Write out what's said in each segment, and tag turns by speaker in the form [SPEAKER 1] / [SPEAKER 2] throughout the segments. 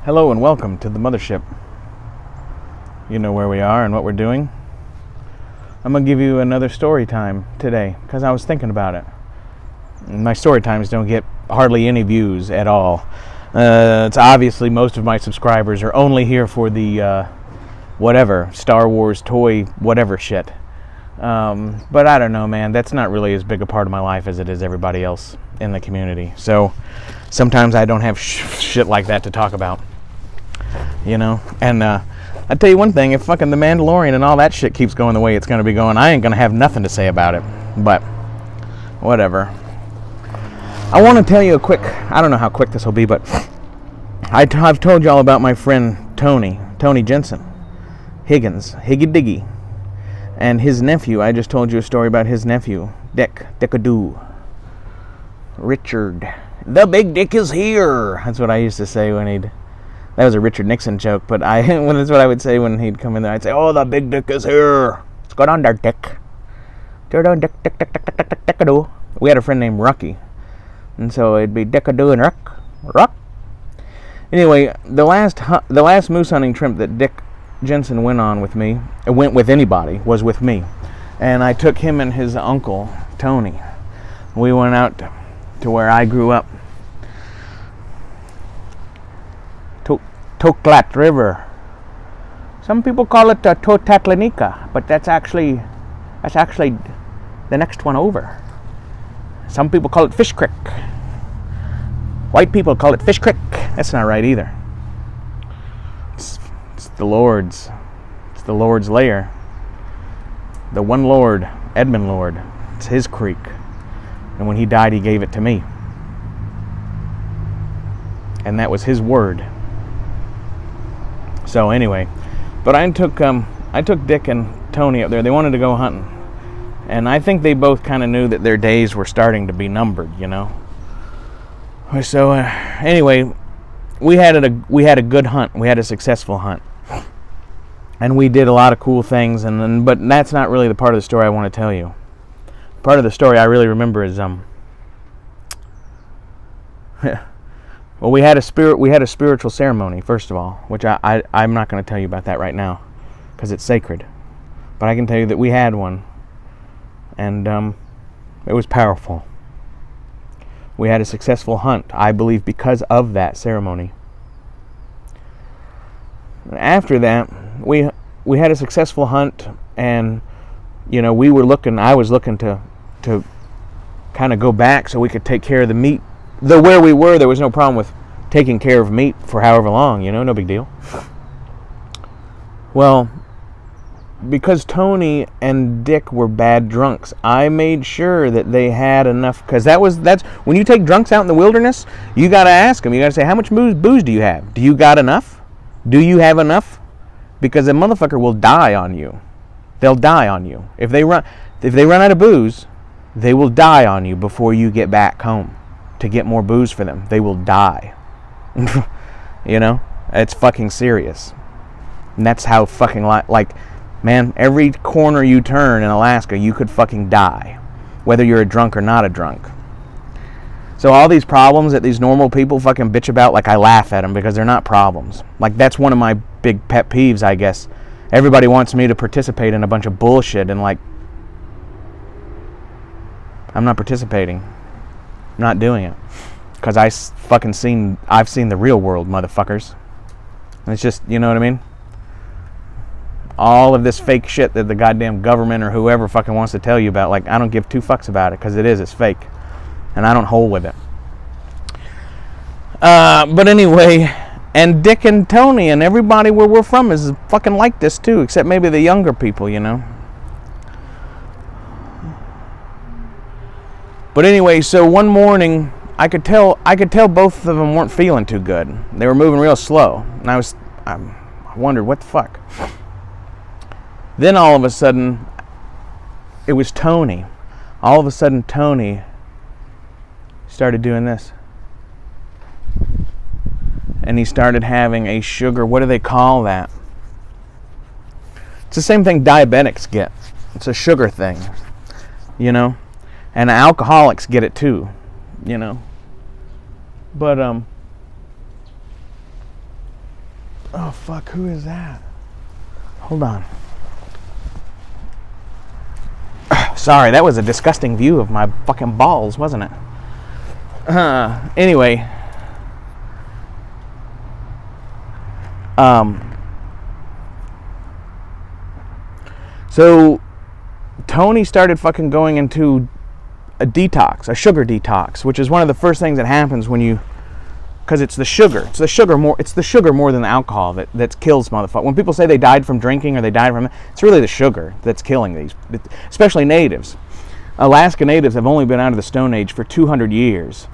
[SPEAKER 1] Hello and welcome to the mothership. You know where we are and what we're doing. I'm going to give you another story time today because I was thinking about it. My story times don't get hardly any views at all. It's obviously most of my subscribers are only here for the whatever, Star Wars toy whatever shit. But I don't know, man. That's not really as big a part of my life as it is everybody else in the community. So sometimes I don't have shit like that to talk about. You know? And I tell you one thing, if fucking The Mandalorian and all that shit keeps going the way it's going to be going, I ain't going to have nothing to say about it. But whatever. I want to tell you a quick, I don't know how quick this will be, but I've told you all about my friend Tony Jensen, Higgy Diggy, and his nephew. I just told you a story about his nephew, Dickadoo, Richard. The big dick is here. That's what I used to say when that was a Richard Nixon joke, but that's what I would say when he'd come in there. I'd say, "Oh, the big dick is here. What's going on there, Dick? Dickadoo." We had a friend named Rucky. And so it'd be Dickadoo and Ruck. Anyway, the last moose hunting trip that Dick Jensen went on with me, went with anybody, was with me. And I took him and his uncle, Tony. We went out to where I grew up. Toklat River. Some people call it Totatlanika, but that's actually the next one over. Some people call it Fish Creek. White people call it Fish Creek. That's not right either. It's the Lord's. It's the Lord's lair. The one Lord, Edmund Lord. It's his creek. And when he died, he gave it to me. And that was his word. So anyway, but I took Dick and Tony up there. They wanted to go hunting. And I think they both kind of knew that their days were starting to be numbered, you know. So anyway, we had a good hunt. We had a successful hunt, and we did a lot of cool things. But that's not really the part of the story I want to tell you. Part of the story I really remember is well, we had a spiritual ceremony first of all, which I'm not going to tell you about that right now because it's sacred. But I can tell you that we had one. And it was powerful. We had a successful hunt, I believe, because of that ceremony. After that, we had a successful hunt, and you know I was looking to kind of go back so we could take care of the meat. Though where we were, there was no problem with taking care of meat for however long, you know, no big deal. Well, because Tony and Dick were bad drunks, I made sure that they had enough, because that's when you take drunks out in the wilderness, you got to ask them, you got to say, how much booze do you have? Do you got enough? Do you have enough? Because a motherfucker will die on you. They'll die on you. If they run out of booze, they will die on you before you get back home to get more booze for them. They will die. You know? It's fucking serious. And that's how fucking man, every corner you turn in Alaska, you could fucking die, whether you're a drunk or not a drunk. So all these problems that these normal people fucking bitch about, like, I laugh at them because they're not problems. Like, that's one of my big pet peeves, I guess. Everybody wants me to participate in a bunch of bullshit, and like, I'm not participating. I'm not doing it. Because I've seen the real world, motherfuckers. And it's just, you know what I mean? All of this fake shit that the goddamn government or whoever fucking wants to tell you about, like, I don't give two fucks about it, because it's fake. And I don't hold with it. But anyway, and Dick and Tony and everybody where we're from is fucking like this too, except maybe the younger people, you know. But anyway, so one morning, I could tell both of them weren't feeling too good. They were moving real slow. And I wondered, what the fuck? Then all of a sudden, it was Tony. All of a sudden, Tony started doing this. And he started having a sugar, what do they call that? It's the same thing diabetics get. It's a sugar thing, you know? And alcoholics get it too, you know? But Oh, fuck, who is that? Hold on. Sorry, that was a disgusting view of my fucking balls, wasn't it? Anyway. So, Tony started fucking going into a detox, a sugar detox, which is one of the first things that happens when you, because it's the sugar. It's the sugar more than the alcohol that kills motherfuckers. When people say they died from drinking or they died from, it's really the sugar that's killing these, especially natives. Alaska natives have only been out of the Stone Age for 200 years.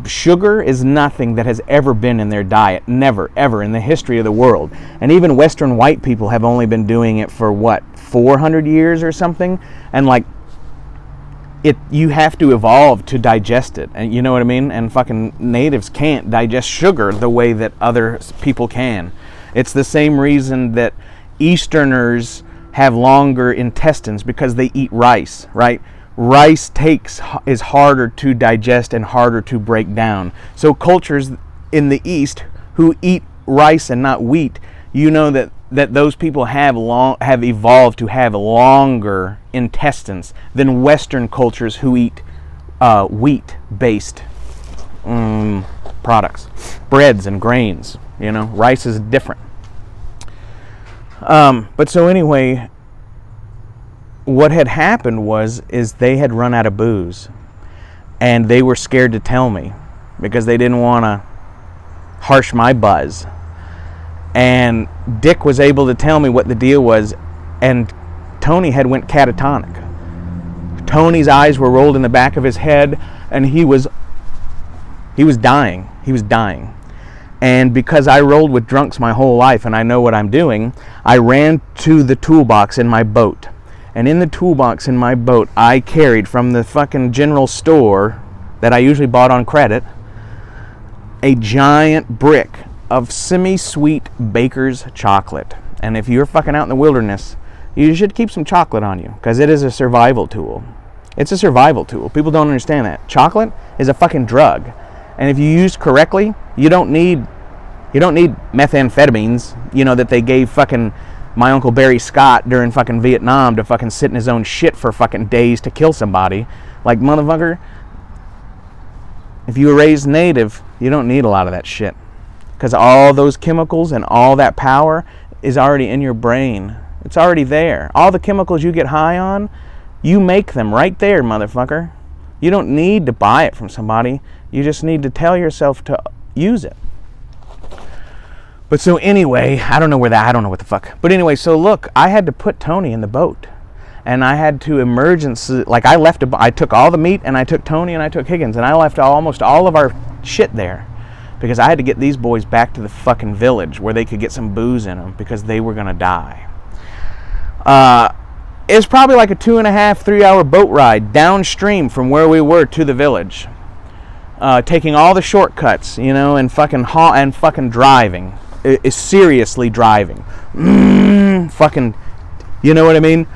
[SPEAKER 1] Sugar is nothing that has ever been in their diet. Never, ever in the history of the world. And even Western white people have only been doing it for, 400 years or something? And like, you have to evolve to digest it. And you know what I mean? And fucking natives can't digest sugar the way that other people can. It's the same reason that Easterners have longer intestines, because they eat rice, right? Rice is harder to digest and harder to break down. So cultures in the East who eat rice and not wheat, you know that those people have evolved to have longer intestines than Western cultures who eat wheat-based products, breads and grains. You know, rice is different. But so anyway, what had happened is they had run out of booze, and they were scared to tell me because they didn't want to harsh my buzz. And Dick was able to tell me what the deal was, and Tony had went catatonic. Tony's eyes were rolled in the back of his head, and he was dying. He was dying. And because I rolled with drunks my whole life and I know what I'm doing, I ran to the toolbox in my boat. And in the toolbox in my boat, I carried from the fucking general store that I usually bought on credit a giant brick of semi-sweet Baker's chocolate. And if you're fucking out in the wilderness, you should keep some chocolate on you, because it is a survival tool. It's a survival tool. People don't understand that. Chocolate is a fucking drug. And if you use correctly, you don't need methamphetamines, that they gave fucking my Uncle Barry Scott during fucking Vietnam to fucking sit in his own shit for fucking days to kill somebody. Like, motherfucker, if you were raised native, you don't need a lot of that shit. Because all those chemicals and all that power is already in your brain. It's already there. All the chemicals you get high on, you make them right there, motherfucker. You don't need to buy it from somebody. You just need to tell yourself to use it. But so anyway, I don't know what the fuck. But anyway, so look, I had to put Tony in the boat. And I had to I took all the meat, and I took Tony, and I took Higgins, and I left almost all of our shit there. Because I had to get these boys back to the fucking village where they could get some booze in them, because they were going to die. It was probably like a 2.5-3 hour boat ride downstream from where we were to the village. Taking all the shortcuts, and fucking driving. Seriously driving. Fucking, you know what I mean?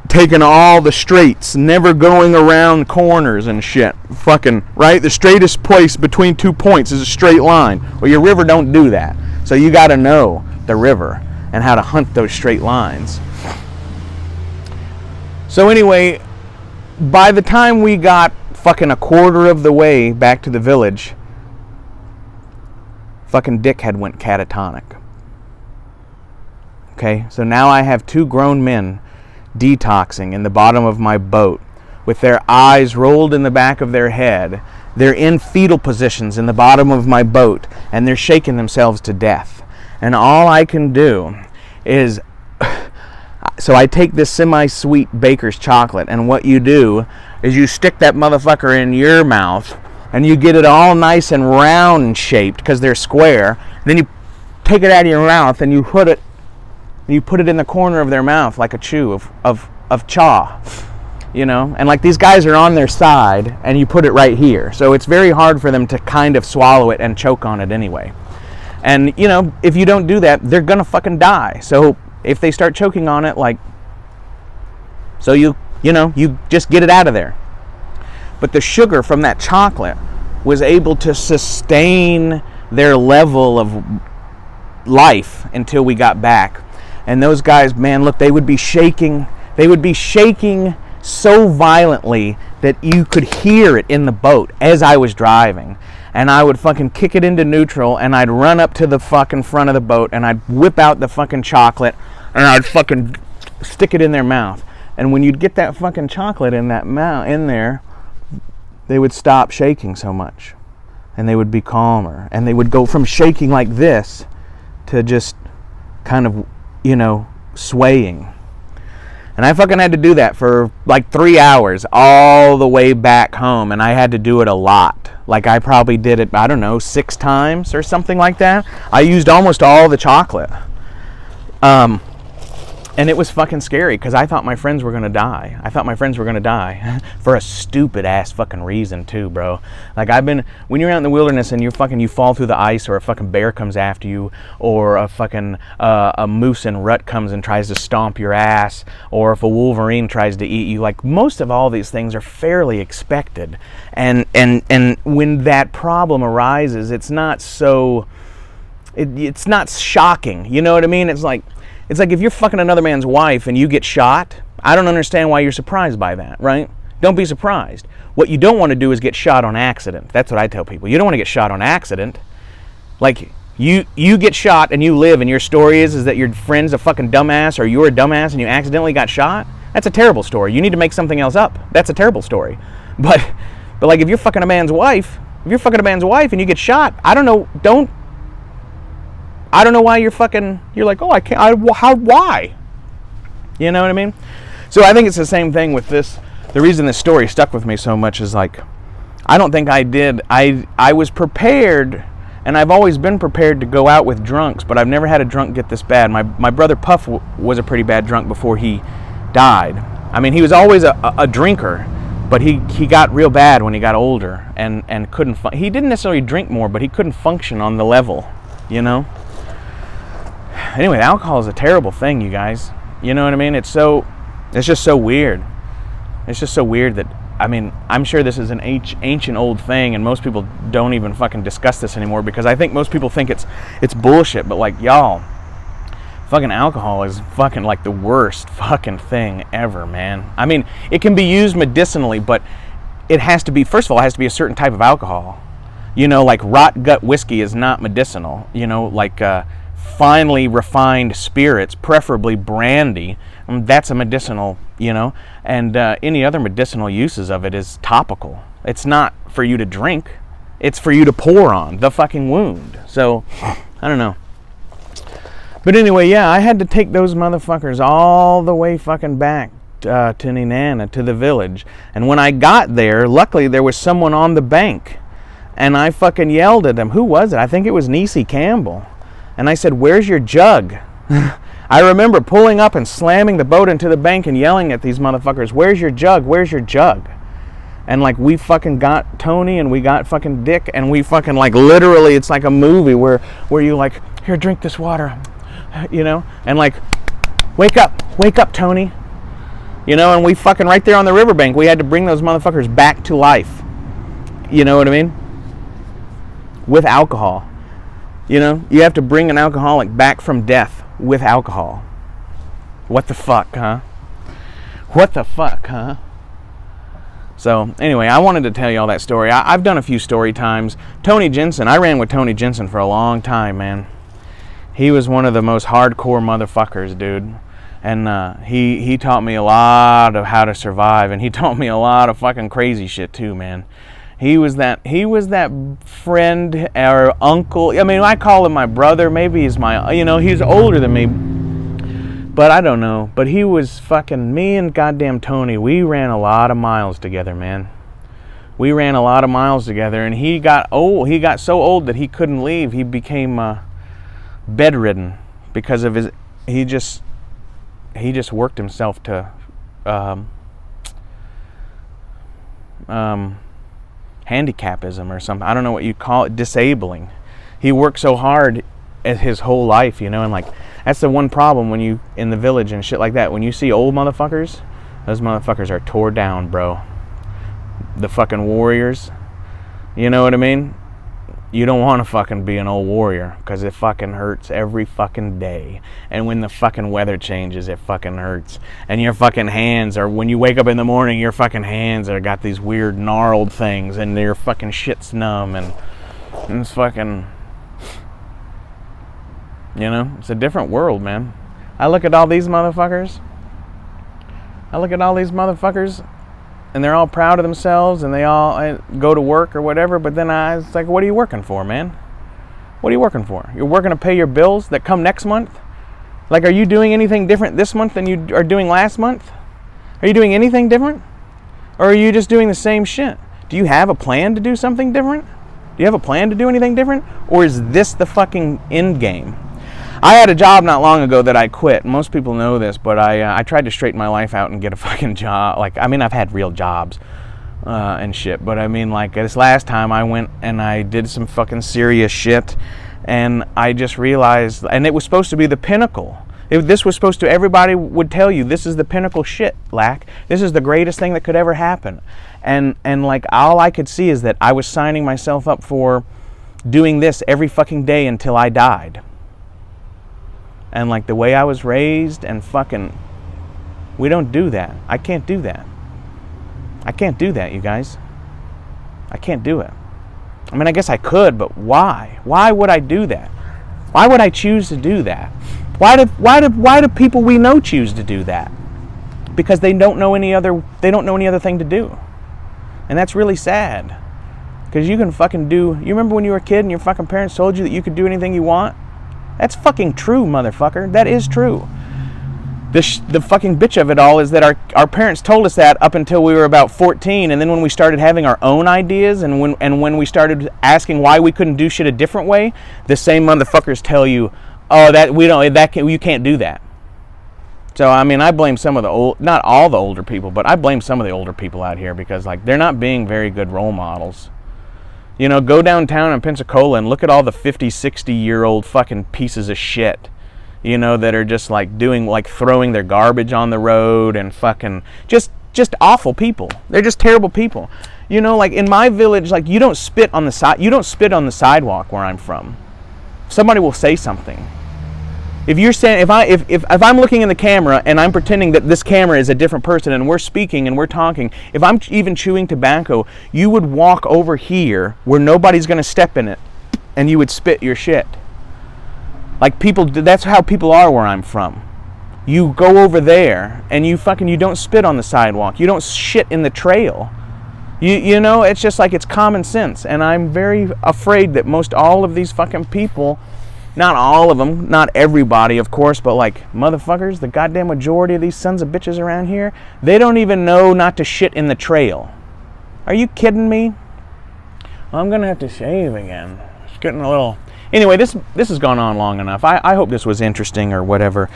[SPEAKER 1] Taking all the straights, never going around corners and shit. Fucking, right? The straightest place between 2 points is a straight line. Well, your river don't do that. So you got to know the river and how to hunt those straight lines. So anyway, by the time we got fucking a quarter of the way back to the village, fucking Dick had went catatonic. Okay, so now I have 2 grown men detoxing in the bottom of my boat with their eyes rolled in the back of their head. They're in fetal positions in the bottom of my boat, and they're shaking themselves to death. And all I can do is, so I take this semi-sweet Baker's chocolate, and what you do is you stick that motherfucker in your mouth, and you get it all nice and round shaped because they're square. Then you take it out of your mouth and you put it in the corner of their mouth like a chew of chaw, and like these guys are on their side, and you put it right here, so it's very hard for them to kind of swallow it and choke on it anyway. And if you don't do that, they're gonna fucking die. So if they start choking on it, you just get it out of there. But the sugar from that chocolate was able to sustain their level life until we got back. And those guys, man, look, they would be shaking. They would be shaking so violently that you could hear it in the boat as I was driving. And I would fucking kick it into neutral, and I'd run up to the fucking front of the boat, and I'd whip out the fucking chocolate, and I'd fucking stick it in their mouth. And when you'd get that fucking chocolate in that mouth, in there, they would stop shaking so much. And they would be calmer. And they would go from shaking like this to just kind of, you know, swaying. And I fucking had to do that for like 3 hours all the way back home. And I had to do it a lot. Like I probably did it, I don't know, 6 times or something like that. I used almost all the chocolate. And it was fucking scary because I thought my friends were going to die. I thought my friends were going to die for a stupid ass fucking reason too, bro. Like when you're out in the wilderness and you fall through the ice, or a fucking bear comes after you, or a fucking a moose in rut comes and tries to stomp your ass, or if a wolverine tries to eat you, like most of all these things are fairly expected. And when that problem arises, it's not so, it's not shocking. You know what I mean? It's like if you're fucking another man's wife and you get shot, I don't understand why you're surprised by that, right? Don't be surprised. What you don't want to do is get shot on accident. That's what I tell people. You don't want to get shot on accident. Like, you get shot and you live, and your story is that your friend's a fucking dumbass, or you're a dumbass and you accidentally got shot. That's a terrible story. You need to make something else up. That's a terrible story. But like, if you're fucking a man's wife, and you get shot, I don't know why you're like, oh, I can't, why? You know what I mean? So I think it's the same thing with this. The reason this story stuck with me so much is like, I don't think I was prepared, and I've always been prepared to go out with drunks, but I've never had a drunk get this bad. My brother Puff was a pretty bad drunk before he died. I mean, he was always a drinker, but he got real bad when he got older, and couldn't, he didn't necessarily drink more, but he couldn't function on the level, you know? Anyway, alcohol is a terrible thing, you guys. You know what I mean? It's just so weird. It's just so weird that, I mean, I'm sure this is an ancient old thing, and most people don't even fucking discuss this anymore, because I think most people think it's bullshit. But like, y'all, fucking alcohol is fucking like the worst fucking thing ever, man. I mean, it can be used medicinally, but it has to be, first of all, it has to be a certain type of alcohol. You know, like rot gut whiskey is not medicinal. You know, like finely refined spirits, preferably brandy, that's a medicinal, you know, and any other medicinal uses of it is topical. It's not for you to drink, it's for you to pour on the fucking wound. So, I don't know. But anyway, yeah, I had to take those motherfuckers all the way fucking back to Nenana, to the village. And when I got there, luckily there was someone on the bank, and I fucking yelled at him. Who was it? I think it was Niecy Campbell. And I said, "Where's your jug?" I remember pulling up and slamming the boat into the bank and yelling at these motherfuckers, "Where's your jug? Where's your jug?" And like, we fucking got Tony and we got fucking Dick, and we fucking, like, literally, it's like a movie where you like, "Here, drink this water," you know, and like, wake up Tony, you know. And we fucking, right there on the riverbank, we had to bring those motherfuckers back to life. You know what I mean? With alcohol. You know, you have to bring an alcoholic back from death with alcohol. What the fuck, huh? What the fuck, huh? So, anyway, I wanted to tell you all that story. I've done a few story times. Tony Jensen, I ran with Tony Jensen for a long time, man. He was one of the most hardcore motherfuckers, dude. And he taught me a lot of how to survive, and he taught me a lot of fucking crazy shit too, man. He was that friend or uncle. I mean, I call him my brother. Maybe he's my, you know, he's older than me. But I don't know. But he was fucking, me and goddamn Tony, we ran a lot of miles together, man. We ran a lot of miles together, and he got old. He got so old that he couldn't leave. He became bedridden because of his, he just worked himself to handicapism or something. I don't know what you call it, disabling. He worked so hard at his whole life, you know, and like, that's the one problem when you, in the village and shit like that, when you see old motherfuckers, those motherfuckers are tore down, bro. The fucking warriors, you know what I mean? you don't want to fucking be an old warrior, because it fucking hurts every fucking day. And when the fucking weather changes, it fucking hurts. And your fucking hands are, when you wake up in the morning, your fucking hands are got these weird gnarled things, and your fucking shit's numb, and it's fucking, you know, it's a different world, man. I look at all these motherfuckers. And they're all proud of themselves, and they all go to work or whatever, but then it's like, what are you working for, man? What are you working for? You're working to pay your bills that come next month? Like, are you doing anything different this month than you are doing last month? Are you doing anything different? Or are you just doing the same shit? Do you have a plan to do something different? Do you have a plan to do anything different? Or is this the fucking end game? I had a job not long ago that I quit. Most people know this, but I tried to straighten my life out and get a fucking job. Like, I mean, I've had real jobs and shit, but I mean, like, this last time I went and I did some fucking serious shit, and I just realized, and it was supposed to be the pinnacle. This was supposed to, everybody would tell you, this is the pinnacle shit, Lack. This is the greatest thing that could ever happen. And like, all I could see is that I was signing myself up for doing this every fucking day until I died. And like the way I was raised, and fucking, we don't do that. I can't do that. I can't do that, you guys. I can't do it. I mean, I guess I could, but why? Why would I do that? Why would I choose to do that? Why do people we know choose to do that? Because they don't know any other thing to do. And that's really sad. Because you can fucking do, you remember when you were a kid and your fucking parents told you that you could do anything you want? That's fucking true, motherfucker. That is true. The fucking bitch of it all is that our parents told us that up until we were about 14, and then when we started having our own ideas, and when we started asking why we couldn't do shit a different way, the same motherfuckers tell you, oh, you can't do that. So I mean, I blame some of the not all the older people, but I blame some of the older people out here, because like, they're not being very good role models. You know, go downtown in Pensacola and look at all the 50, 60-year-old fucking pieces of shit, you know, that are just like throwing their garbage on the road, and fucking just awful people. They're just terrible people. You know, like in my village, like, you don't spit on the sidewalk where I'm from. Somebody will say something. If you're saying, if I'm looking in the camera and I'm pretending that this camera is a different person and we're speaking and we're talking, if I'm even chewing tobacco, you would walk over here where nobody's going to step in it, and you would spit your shit. Like, people, that's how people are where I'm from. You go over there and you don't spit on the sidewalk. You don't shit in the trail. You know, it's just like, it's common sense. And I'm very afraid that most all of these fucking people, not all of them, not everybody, of course, but like, motherfuckers, the goddamn majority of these sons of bitches around here, they don't even know not to shit in the trail. Are you kidding me? Well, I'm gonna have to shave again. It's getting a little... Anyway, this has gone on long enough. I hope this was interesting or whatever.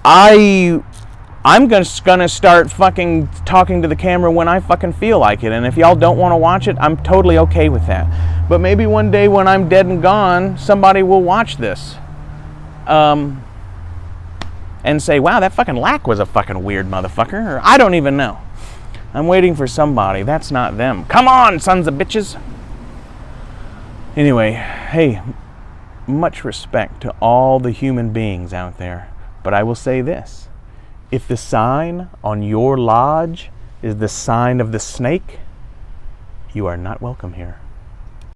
[SPEAKER 1] I'm gonna start fucking talking to the camera when I fucking feel like it, and if y'all don't want to watch it, I'm totally okay with that. But maybe one day when I'm dead and gone, somebody will watch this, and say, wow, that fucking Lack was a fucking weird motherfucker, or I don't even know. I'm waiting for somebody. That's not them. Come on, sons of bitches. Anyway, hey, much respect to all the human beings out there, but I will say this. If the sign on your lodge is the sign of the snake, you are not welcome here.